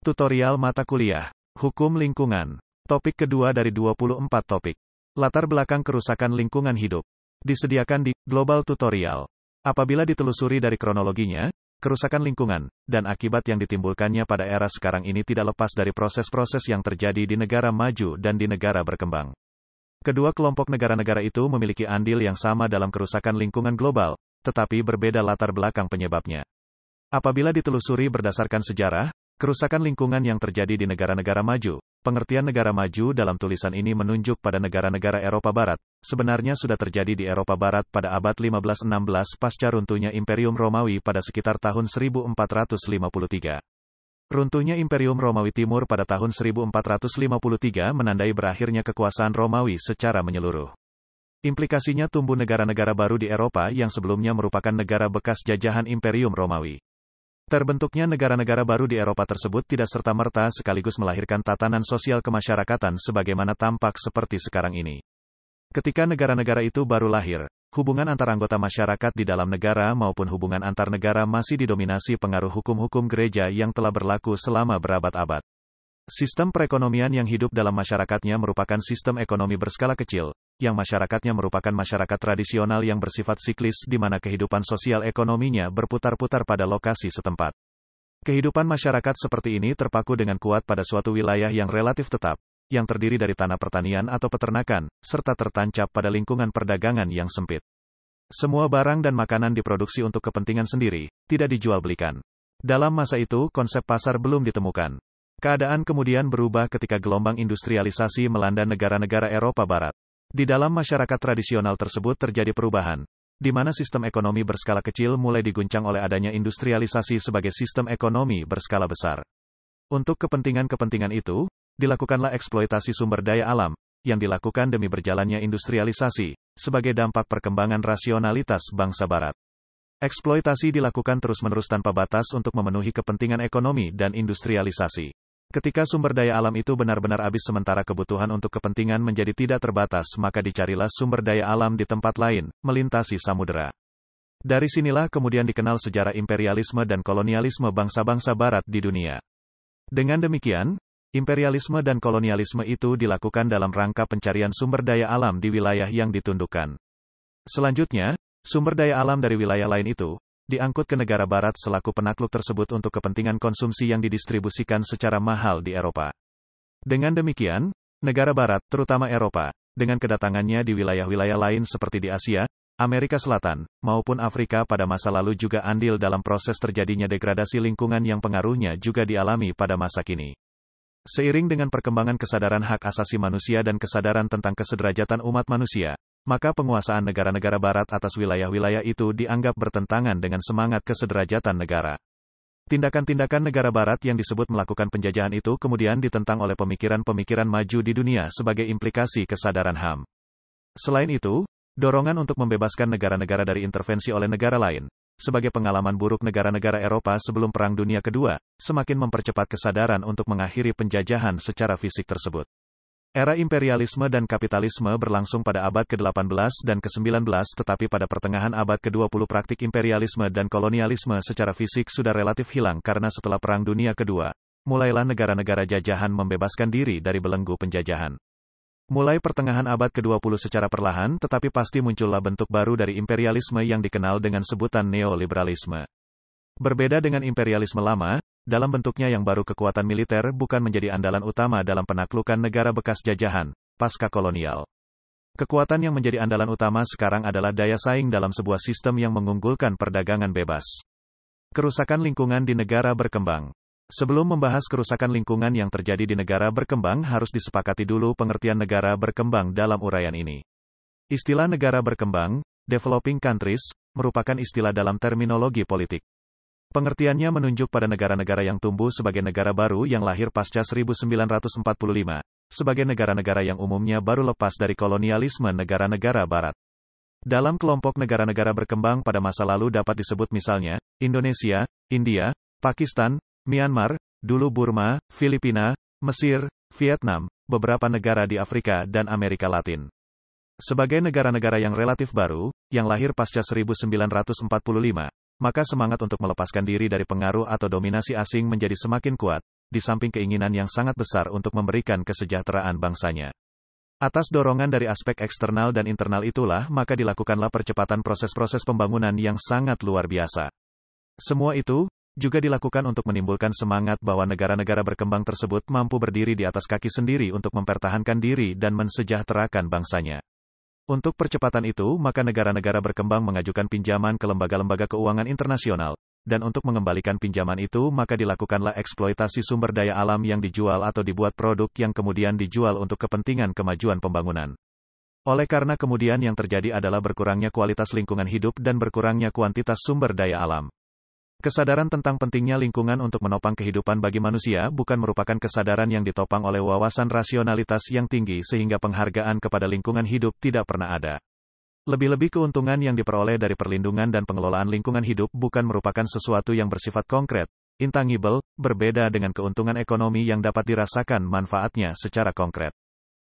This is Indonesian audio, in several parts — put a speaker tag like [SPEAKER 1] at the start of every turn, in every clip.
[SPEAKER 1] Tutorial mata kuliah, Hukum Lingkungan. Topik kedua dari 24 topik. Latar belakang kerusakan lingkungan hidup. Disediakan di Global Tutorial. Apabila ditelusuri dari kronologinya, kerusakan lingkungan, dan akibat yang ditimbulkannya pada era sekarang ini tidak lepas dari proses-proses yang terjadi di negara maju dan di negara berkembang. Kedua kelompok negara-negara itu memiliki andil yang sama dalam kerusakan lingkungan global, tetapi berbeda latar belakang penyebabnya. Apabila ditelusuri berdasarkan sejarah, kerusakan lingkungan yang terjadi di negara-negara maju, pengertian negara maju dalam tulisan ini menunjuk pada negara-negara Eropa Barat, sebenarnya sudah terjadi di Eropa Barat pada abad 15-16 pasca runtuhnya Imperium Romawi pada sekitar tahun 1453. Runtuhnya Imperium Romawi Timur pada tahun 1453 menandai berakhirnya kekuasaan Romawi secara menyeluruh. Implikasinya tumbuh negara-negara baru di Eropa yang sebelumnya merupakan negara bekas jajahan Imperium Romawi. Terbentuknya negara-negara baru di Eropa tersebut tidak serta-merta sekaligus melahirkan tatanan sosial kemasyarakatan sebagaimana tampak seperti sekarang ini. Ketika negara-negara itu baru lahir, hubungan antar anggota masyarakat di dalam negara maupun hubungan antar negara masih didominasi pengaruh hukum-hukum gereja yang telah berlaku selama berabad-abad. Sistem perekonomian yang hidup dalam masyarakatnya merupakan sistem ekonomi berskala kecil, yang masyarakatnya merupakan masyarakat tradisional yang bersifat siklis di mana kehidupan sosial ekonominya berputar-putar pada lokasi setempat. Kehidupan masyarakat seperti ini terpaku dengan kuat pada suatu wilayah yang relatif tetap, yang terdiri dari tanah pertanian atau peternakan, serta tertancap pada lingkungan perdagangan yang sempit. Semua barang dan makanan diproduksi untuk kepentingan sendiri, tidak dijual belikan. Dalam masa itu, konsep pasar belum ditemukan. Keadaan kemudian berubah ketika gelombang industrialisasi melanda negara-negara Eropa Barat. Di dalam masyarakat tradisional tersebut terjadi perubahan, di mana sistem ekonomi berskala kecil mulai diguncang oleh adanya industrialisasi sebagai sistem ekonomi berskala besar. Untuk kepentingan-kepentingan itu, dilakukanlah eksploitasi sumber daya alam, yang dilakukan demi berjalannya industrialisasi, sebagai dampak perkembangan rasionalitas bangsa Barat. Eksploitasi dilakukan terus-menerus tanpa batas untuk memenuhi kepentingan ekonomi dan industrialisasi. Ketika sumber daya alam itu benar-benar habis sementara kebutuhan untuk kepentingan menjadi tidak terbatas, maka dicarilah sumber daya alam di tempat lain, melintasi samudera. Dari sinilah kemudian dikenal sejarah imperialisme dan kolonialisme bangsa-bangsa Barat di dunia. Dengan demikian, imperialisme dan kolonialisme itu dilakukan dalam rangka pencarian sumber daya alam di wilayah yang ditundukkan. Selanjutnya, sumber daya alam dari wilayah lain itu diangkut ke negara barat selaku penakluk tersebut untuk kepentingan konsumsi yang didistribusikan secara mahal di Eropa. Dengan demikian, negara barat, terutama Eropa, dengan kedatangannya di wilayah-wilayah lain seperti di Asia, Amerika Selatan, maupun Afrika pada masa lalu juga andil dalam proses terjadinya degradasi lingkungan yang pengaruhnya juga dialami pada masa kini. Seiring dengan perkembangan kesadaran hak asasi manusia dan kesadaran tentang kesederajatan umat manusia, maka penguasaan negara-negara barat atas wilayah-wilayah itu dianggap bertentangan dengan semangat kesederajatan negara. Tindakan-tindakan negara barat yang disebut melakukan penjajahan itu kemudian ditentang oleh pemikiran-pemikiran maju di dunia sebagai implikasi kesadaran HAM. Selain itu, dorongan untuk membebaskan negara-negara dari intervensi oleh negara lain, sebagai pengalaman buruk negara-negara Eropa sebelum Perang Dunia Kedua, semakin mempercepat kesadaran untuk mengakhiri penjajahan secara fisik tersebut. Era imperialisme dan kapitalisme berlangsung pada abad ke-18 dan ke-19 tetapi pada pertengahan abad ke-20 praktik imperialisme dan kolonialisme secara fisik sudah relatif hilang karena setelah Perang Dunia Kedua, mulailah negara-negara jajahan membebaskan diri dari belenggu penjajahan. Mulai pertengahan abad ke-20 secara perlahan tetapi pasti muncullah bentuk baru dari imperialisme yang dikenal dengan sebutan neoliberalisme. Berbeda dengan imperialisme lama, dalam bentuknya yang baru kekuatan militer bukan menjadi andalan utama dalam penaklukan negara bekas jajahan, pasca kolonial. Kekuatan yang menjadi andalan utama sekarang adalah daya saing dalam sebuah sistem yang mengunggulkan perdagangan bebas. Kerusakan lingkungan di negara berkembang. Sebelum membahas kerusakan lingkungan yang terjadi di negara berkembang harus disepakati dulu pengertian negara berkembang dalam uraian ini. Istilah negara berkembang, developing countries, merupakan istilah dalam terminologi politik. Pengertiannya menunjuk pada negara-negara yang tumbuh sebagai negara baru yang lahir pasca 1945, sebagai negara-negara yang umumnya baru lepas dari kolonialisme negara-negara barat. Dalam kelompok negara-negara berkembang pada masa lalu dapat disebut misalnya, Indonesia, India, Pakistan, Myanmar, dulu Burma, Filipina, Mesir, Vietnam, beberapa negara di Afrika dan Amerika Latin. Sebagai negara-negara yang relatif baru, yang lahir pasca 1945, maka semangat untuk melepaskan diri dari pengaruh atau dominasi asing menjadi semakin kuat, di samping keinginan yang sangat besar untuk memberikan kesejahteraan bangsanya. Atas dorongan dari aspek eksternal dan internal itulah maka dilakukanlah percepatan proses-proses pembangunan yang sangat luar biasa. Semua itu juga dilakukan untuk menimbulkan semangat bahwa negara-negara berkembang tersebut mampu berdiri di atas kaki sendiri untuk mempertahankan diri dan mensejahterakan bangsanya. Untuk percepatan itu, maka negara-negara berkembang mengajukan pinjaman ke lembaga-lembaga keuangan internasional, dan untuk mengembalikan pinjaman itu maka dilakukanlah eksploitasi sumber daya alam yang dijual atau dibuat produk yang kemudian dijual untuk kepentingan kemajuan pembangunan. Oleh karena kemudian yang terjadi adalah berkurangnya kualitas lingkungan hidup dan berkurangnya kuantitas sumber daya alam. Kesadaran tentang pentingnya lingkungan untuk menopang kehidupan bagi manusia bukan merupakan kesadaran yang ditopang oleh wawasan rasionalitas yang tinggi sehingga penghargaan kepada lingkungan hidup tidak pernah ada. Lebih-lebih keuntungan yang diperoleh dari perlindungan dan pengelolaan lingkungan hidup bukan merupakan sesuatu yang bersifat konkret, intangible, berbeda dengan keuntungan ekonomi yang dapat dirasakan manfaatnya secara konkret.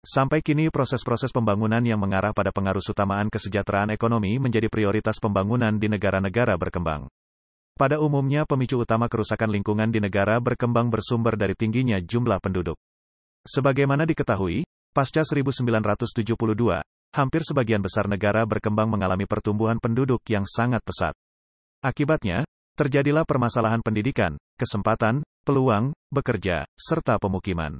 [SPEAKER 1] Sampai kini proses-proses pembangunan yang mengarah pada pengaruh utamaan kesejahteraan ekonomi menjadi prioritas pembangunan di negara-negara berkembang. Pada umumnya pemicu utama kerusakan lingkungan di negara berkembang bersumber dari tingginya jumlah penduduk. Sebagaimana diketahui, pasca 1972, hampir sebagian besar negara berkembang mengalami pertumbuhan penduduk yang sangat pesat. Akibatnya, terjadilah permasalahan pendidikan, kesempatan, peluang, bekerja, serta pemukiman.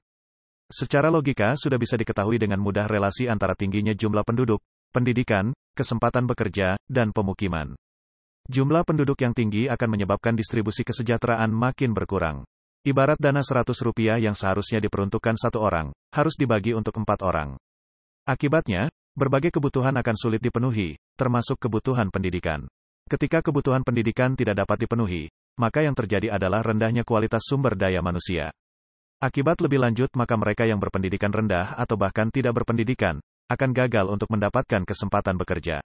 [SPEAKER 1] Secara logika sudah bisa diketahui dengan mudah relasi antara tingginya jumlah penduduk, pendidikan, kesempatan bekerja, dan pemukiman. Jumlah penduduk yang tinggi akan menyebabkan distribusi kesejahteraan makin berkurang. Ibarat dana Rp100 yang seharusnya diperuntukkan satu orang, harus dibagi untuk 4 orang. Akibatnya, berbagai kebutuhan akan sulit dipenuhi, termasuk kebutuhan pendidikan. Ketika kebutuhan pendidikan tidak dapat dipenuhi, maka yang terjadi adalah rendahnya kualitas sumber daya manusia. Akibat lebih lanjut maka mereka yang berpendidikan rendah atau bahkan tidak berpendidikan, akan gagal untuk mendapatkan kesempatan bekerja.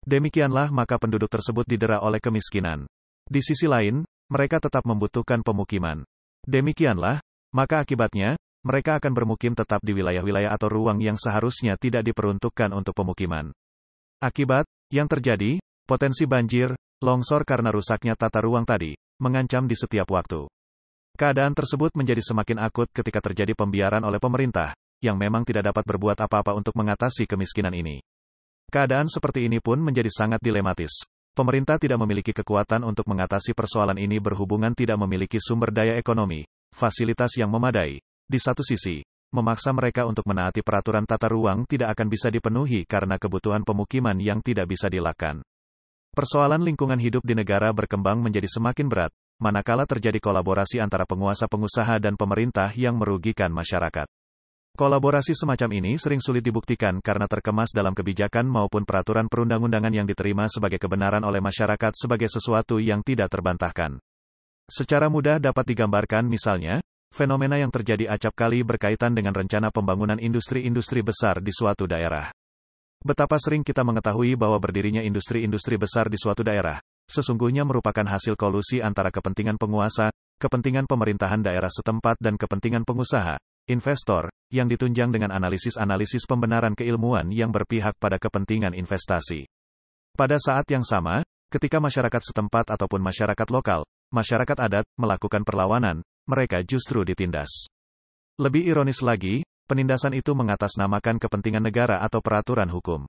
[SPEAKER 1] Demikianlah maka penduduk tersebut didera oleh kemiskinan. Di sisi lain, mereka tetap membutuhkan pemukiman. Demikianlah, maka akibatnya, mereka akan bermukim tetap di wilayah-wilayah atau ruang yang seharusnya tidak diperuntukkan untuk pemukiman. Akibat, yang terjadi, potensi banjir, longsor karena rusaknya tata ruang tadi, mengancam di setiap waktu. Keadaan tersebut menjadi semakin akut ketika terjadi pembiaran oleh pemerintah, yang memang tidak dapat berbuat apa-apa untuk mengatasi kemiskinan ini. Keadaan seperti ini pun menjadi sangat dilematis. Pemerintah tidak memiliki kekuatan untuk mengatasi persoalan ini berhubungan tidak memiliki sumber daya ekonomi, fasilitas yang memadai. Di satu sisi, memaksa mereka untuk menaati peraturan tata ruang tidak akan bisa dipenuhi karena kebutuhan pemukiman yang tidak bisa dilakukan. Persoalan lingkungan hidup di negara berkembang menjadi semakin berat, manakala terjadi kolaborasi antara penguasa pengusaha dan pemerintah yang merugikan masyarakat. Kolaborasi semacam ini sering sulit dibuktikan karena terkemas dalam kebijakan maupun peraturan perundang-undangan yang diterima sebagai kebenaran oleh masyarakat sebagai sesuatu yang tidak terbantahkan. Secara mudah dapat digambarkan misalnya, fenomena yang terjadi acap kali berkaitan dengan rencana pembangunan industri-industri besar di suatu daerah. Betapa sering kita mengetahui bahwa berdirinya industri-industri besar di suatu daerah, sesungguhnya merupakan hasil kolusi antara kepentingan penguasa, kepentingan pemerintahan daerah setempat dan kepentingan pengusaha, investor, yang ditunjang dengan analisis-analisis pembenaran keilmuan yang berpihak pada kepentingan investasi. Pada saat yang sama, ketika masyarakat setempat ataupun masyarakat lokal, masyarakat adat, melakukan perlawanan, mereka justru ditindas. Lebih ironis lagi, penindasan itu mengatasnamakan kepentingan negara atau peraturan hukum.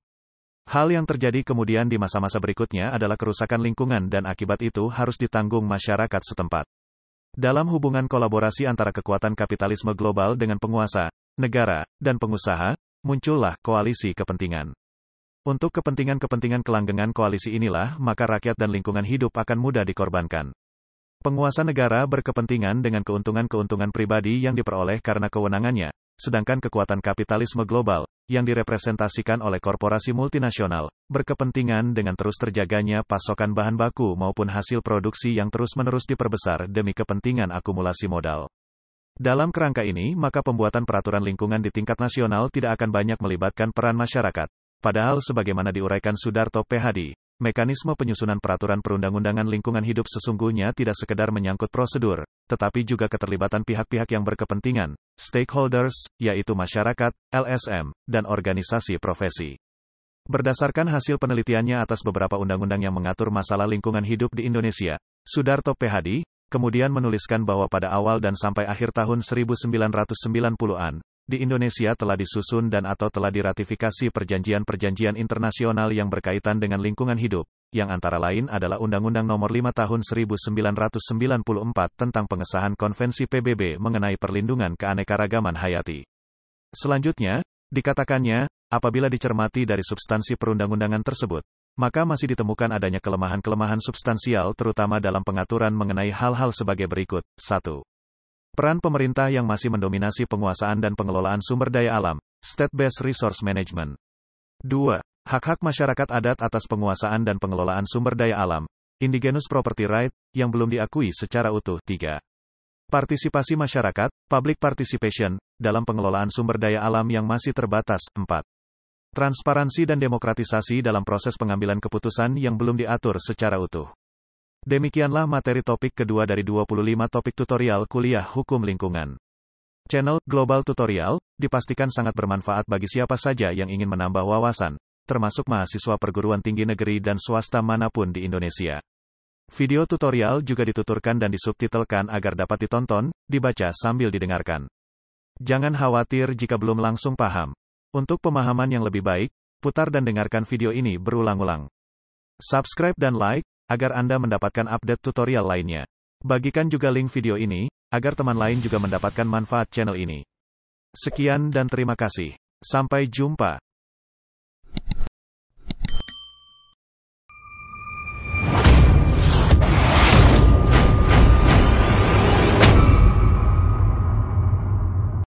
[SPEAKER 1] Hal yang terjadi kemudian di masa-masa berikutnya adalah kerusakan lingkungan dan akibat itu harus ditanggung masyarakat setempat. Dalam hubungan kolaborasi antara kekuatan kapitalisme global dengan penguasa, negara, dan pengusaha, muncullah koalisi kepentingan. Untuk kepentingan-kepentingan kelanggengan koalisi inilah, maka rakyat dan lingkungan hidup akan mudah dikorbankan. Penguasa negara berkepentingan dengan keuntungan-keuntungan pribadi yang diperoleh karena kewenangannya, sedangkan kekuatan kapitalisme global, yang direpresentasikan oleh korporasi multinasional, berkepentingan dengan terus terjaganya pasokan bahan baku maupun hasil produksi yang terus-menerus diperbesar demi kepentingan akumulasi modal. Dalam kerangka ini, maka pembuatan peraturan lingkungan di tingkat nasional tidak akan banyak melibatkan peran masyarakat. Padahal sebagaimana diuraikan Sudarto PhD, mekanisme penyusunan peraturan perundang-undangan lingkungan hidup sesungguhnya tidak sekedar menyangkut prosedur, tetapi juga keterlibatan pihak-pihak yang berkepentingan, stakeholders, yaitu masyarakat, LSM, dan organisasi profesi. Berdasarkan hasil penelitiannya atas beberapa undang-undang yang mengatur masalah lingkungan hidup di Indonesia, Sudarto PhD, kemudian menuliskan bahwa pada awal dan sampai akhir tahun 1990-an, di Indonesia telah disusun dan atau telah diratifikasi perjanjian-perjanjian internasional yang berkaitan dengan lingkungan hidup, yang antara lain adalah Undang-Undang Nomor 5 Tahun 1994 tentang pengesahan Konvensi PBB mengenai perlindungan keanekaragaman hayati. Selanjutnya, dikatakannya, apabila dicermati dari substansi perundang-undangan tersebut, maka masih ditemukan adanya kelemahan-kelemahan substansial terutama dalam pengaturan mengenai hal-hal sebagai berikut. 1. Peran pemerintah yang masih mendominasi penguasaan dan pengelolaan sumber daya alam, State-Based Resource Management. 2. Hak-hak masyarakat adat atas penguasaan dan pengelolaan sumber daya alam, Indigenous Property Right, yang belum diakui secara utuh. 3. Partisipasi masyarakat, Public Participation, dalam pengelolaan sumber daya alam yang masih terbatas. 4. Transparansi dan demokratisasi dalam proses pengambilan keputusan yang belum diatur secara utuh. Demikianlah materi topik kedua dari 25 topik tutorial kuliah Hukum Lingkungan. Channel Global Tutorial dipastikan sangat bermanfaat bagi siapa saja yang ingin menambah wawasan, termasuk mahasiswa perguruan tinggi negeri dan swasta manapun di Indonesia. Video tutorial juga dituturkan dan disubtitelkan agar dapat ditonton, dibaca sambil didengarkan. Jangan khawatir jika belum langsung paham. Untuk pemahaman yang lebih baik, putar dan dengarkan video ini berulang-ulang. Subscribe dan like, agar Anda mendapatkan update tutorial lainnya. Bagikan juga link video ini, agar teman lain juga mendapatkan manfaat channel ini. Sekian dan terima kasih. Sampai jumpa.